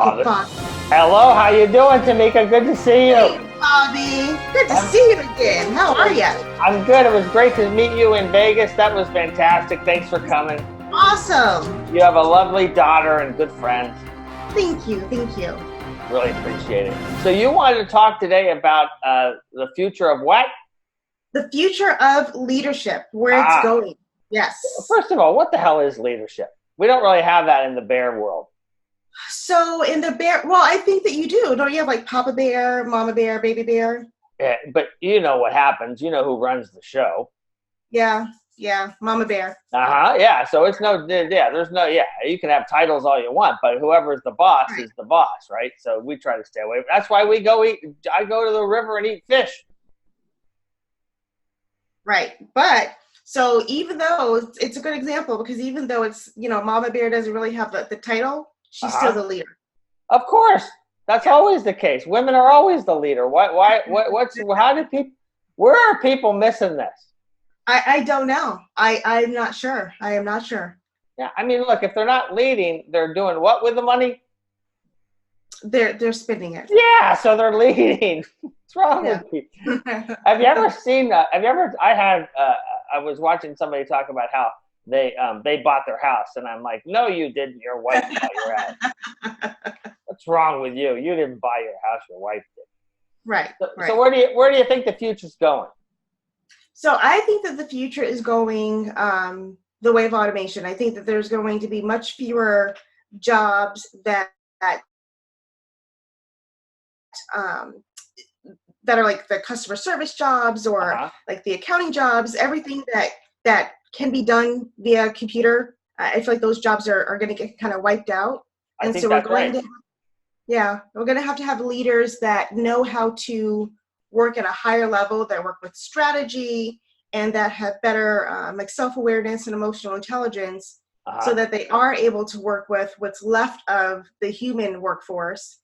Look at Bob. Hello, how you doing, Tamica? Good to see you. Hey, Bobby. Good to see you again. How are you? I'm good. It was great to meet you in Vegas. That was fantastic. Thanks for coming. Awesome. You have a lovely daughter and good friends. Thank you. Thank you. Really appreciate it. So you wanted to talk today about the future of what? The future of leadership, where it's going. Yes. First of all, what the hell is leadership? We don't really have that in the bear world. So in the bear, well, I think that you do. Don't you have like Papa Bear, Mama Bear, Baby Bear? Yeah, but you know what happens. You know who runs the show. Yeah, Mama Bear. Yeah. So it's there's no, you can have titles all you want, but whoever's the boss is the boss, right? So we try to stay away. That's why I go to the river and eat fish. Right. But so even though it's a good example, because even though it's, Mama Bear doesn't really have the title, she's still the leader. Of course. That's always the case. Women are always the leader. Where are people missing this? I don't know. I'm not sure. I am not sure. Yeah. I mean, look, if they're not leading, they're doing what with the money? They're spending it. Yeah. So they're leading. What's wrong with people? Have you ever seen, I was watching somebody talk about how they bought their house, and I'm like, no, you didn't. Your wife bought your house. What's wrong with you? You didn't buy your house. Your wife did. Right. So where do you think the future's going? So I think that the future is going the way of automation. I think that there's going to be much fewer jobs that are like the customer service jobs or like the accounting jobs. Everything that can be done via computer. I feel like those jobs are going to get kind of wiped out. And so we're going to have leaders that know how to work at a higher level, that work with strategy, and that have better like self-awareness and emotional intelligence, so that they are able to work with what's left of the human workforce,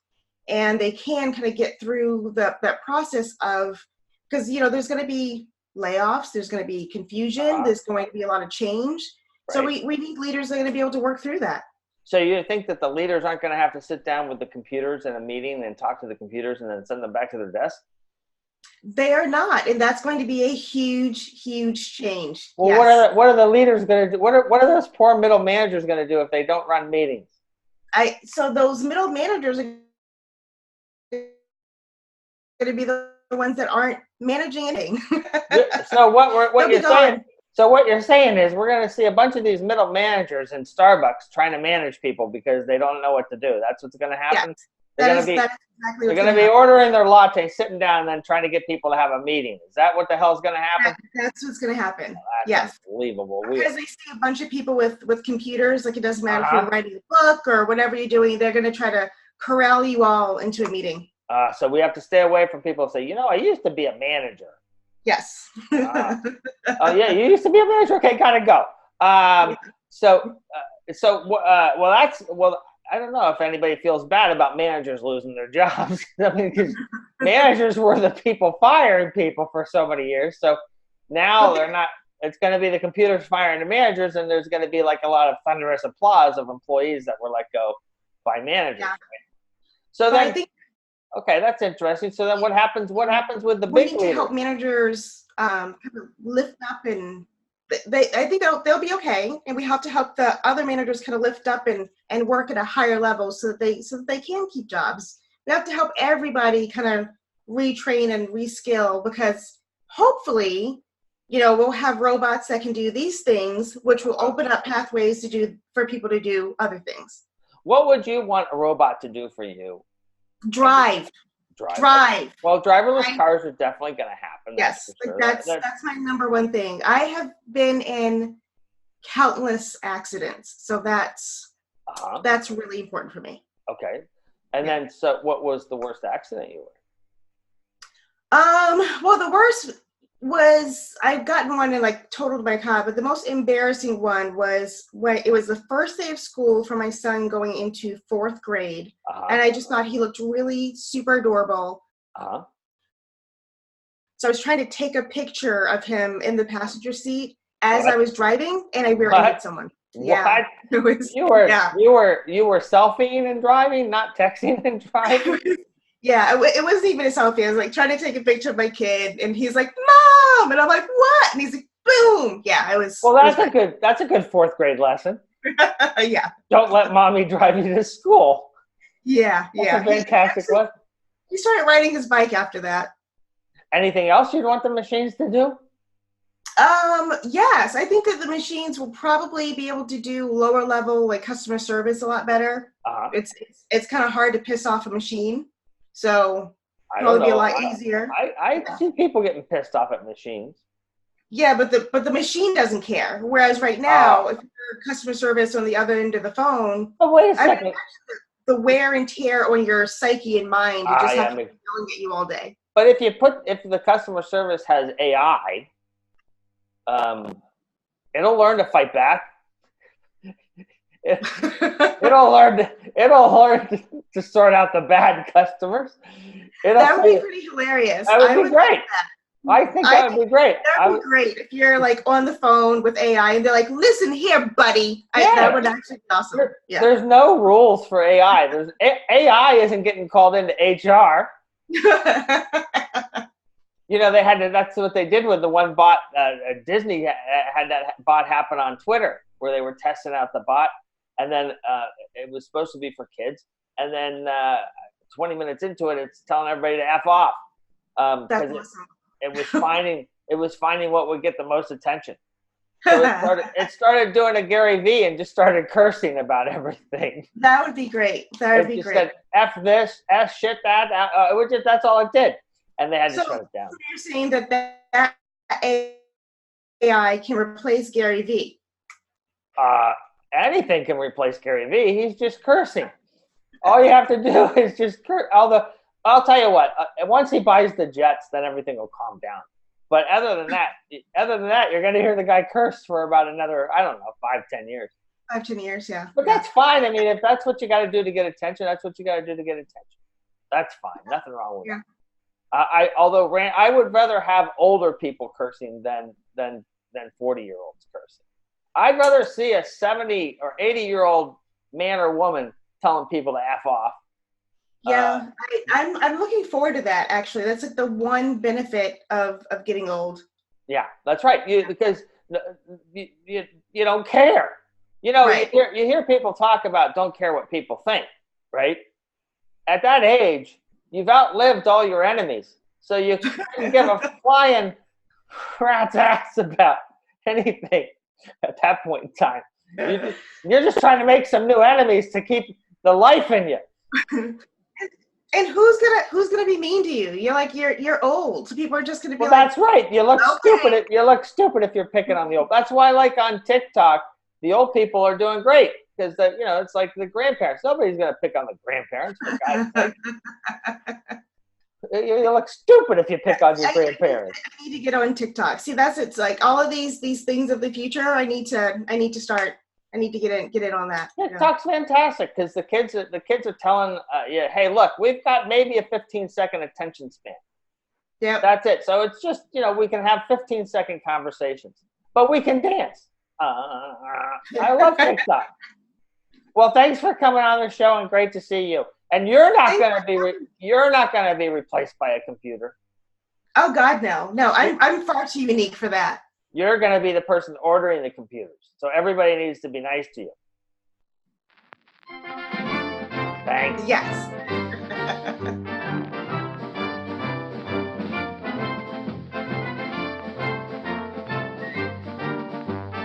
and they can kind of get through that process of, because there's going to be layoffs, there's going to be confusion, there's going to be a lot of change. Right. So we need leaders that are going to be able to work through that. So you think that the leaders aren't going to have to sit down with the computers in a meeting and talk to the computers and then send them back to their desk? They are not, and that's going to be a huge, huge change. Well, yes. What are the leaders going to do? What are those poor middle managers going to do if they don't run meetings? So those middle managers are going to be the ones that aren't managing anything. So what you're saying is we're going to see a bunch of these middle managers in Starbucks trying to manage people because they don't know what to do. That's what's going to happen. Yes. That's exactly they're going to be ordering their latte, sitting down, and then trying to get people to have a meeting. Is that what the hell's going to happen? That's what's going to happen. That's yes. Unbelievable. Because they see a bunch of people with computers, like it doesn't matter if you're writing a book or whatever you're doing, they're going to try to corral you all into a meeting. So we have to stay away from people who say, I used to be a manager. Yes. Oh, yeah, you used to be a manager? Okay, gotta go. I don't know if anybody feels bad about managers losing their jobs. I mean, because managers were the people firing people for so many years. So now they're not. It's going to be the computers firing the managers, and there's going to be like a lot of thunderous applause of employees that were let go by managers. Yeah. Right? So then, okay, that's interesting. So then, what happens? What happens with the big leaders? We need to help managers kind of lift up, and I think they'll be okay. And we have to help the other managers kind of lift up and work at a higher level so that they can keep jobs. We have to help everybody kind of retrain and reskill, because hopefully, we'll have robots that can do these things, which will open up pathways for people to do other things. What would you want a robot to do for you? Drive. Well, driverless cars are definitely going to happen. Yes, that's my number one thing. I have been in countless accidents, so that's really important for me. Okay, and then so what was the worst accident you were in? Well, the worst was I've gotten one and like totaled my car, but the most embarrassing one was when it was the first day of school for my son going into 4th grade, and I just thought he looked really super adorable. So I was trying to take a picture of him in the passenger seat as I was driving, and I rear-ended someone. Yeah, What? it was. You were Yeah, selfieing and driving, not texting and driving? yeah. It wasn't even a selfie. I was like trying to take a picture of my kid, and he's like, "Mom," and I'm like, "What?" And he's like, "Boom." Yeah, it was. Well, It was that's a good fourth grade lesson. yeah. Don't let mommy drive you to school. Yeah, That's yeah. a fantastic lesson. He started riding his bike after that. Anything else you'd want the machines to do? Yes, I think that the machines will probably be able to do lower level like customer service a lot better. Uh-huh. It's kind of hard to piss off a machine, so I don't probably be a know. lot easier. I see people getting pissed off at machines. Yeah, but the machine doesn't care. Whereas right now, if you're customer service on the other end of the phone, Oh, wait a I mean, second. the wear and tear on your psyche and mind to just have to be yelling at you all day. But if the customer service has AI, it'll learn to fight back. It'll learn to sort out the bad customers. That would be pretty hilarious. That would be great. I think that would be great. That would be great if you're like on the phone with AI and they're like, "Listen here, buddy." That would actually be awesome. There's no rules for AI. AI isn't getting called into HR. You know, that's what they did with the one bot. Disney had that bot happen on Twitter where they were testing out the bot, and then it was supposed to be for kids, and then 20 minutes into it, it's telling everybody to F off. That's awesome. It was finding what would get the most attention. So it started doing a Gary V and just started cursing about everything. That would be great. That would be great. Said F this, F shit that. That's all it did, and they had to shut it down. So you're saying that AI can replace Gary V? Anything can replace Gary V. He's just cursing. All you have to do is just curse. I'll tell you what. Once he buys the jets, then everything will calm down. But other than that, you're going to hear the guy curse for about another, I don't know, 5-10 years. 5-10 years, yeah. But that's fine. I mean, if that's what you got to do to get attention, that's what you got to do to get attention. That's fine. Nothing wrong with it. Although I would rather have older people cursing than 40-year-olds cursing. I'd rather see a 70 or 80-year-old man or woman telling people to F off. Yeah, I'm looking forward to that, actually. That's like the one benefit of getting old. Yeah, that's right. Because you don't care. You know, right. you hear people talk about don't care what people think, right? At that age, you've outlived all your enemies. So you can give a flying rat's ass about anything at that point in time. You're just trying to make some new enemies to keep the life in you. And who's gonna be mean to you? You're old, so people are just gonna be that's right. You look stupid. You look stupid if you're picking on the old. That's why, like on TikTok, the old people are doing great because it's like the grandparents. Nobody's gonna pick on the grandparents. For God's sake. You look stupid if you pick on your grandparents. I need to get on TikTok. See, it's like all of these things of the future. I need to start. I need to get in on that. TikTok's fantastic because the kids are telling you, hey, look, we've got maybe a 15-second attention span. Yeah, that's it. So it's just we can have 15-second conversations, but we can dance. I love TikTok. Well, thanks for coming on the show, and great to see you. And you're not going to be replaced by a computer. Oh God, no. I'm far too unique for that. You're going to be the person ordering the computers. So everybody needs to be nice to you. Thanks. Yes.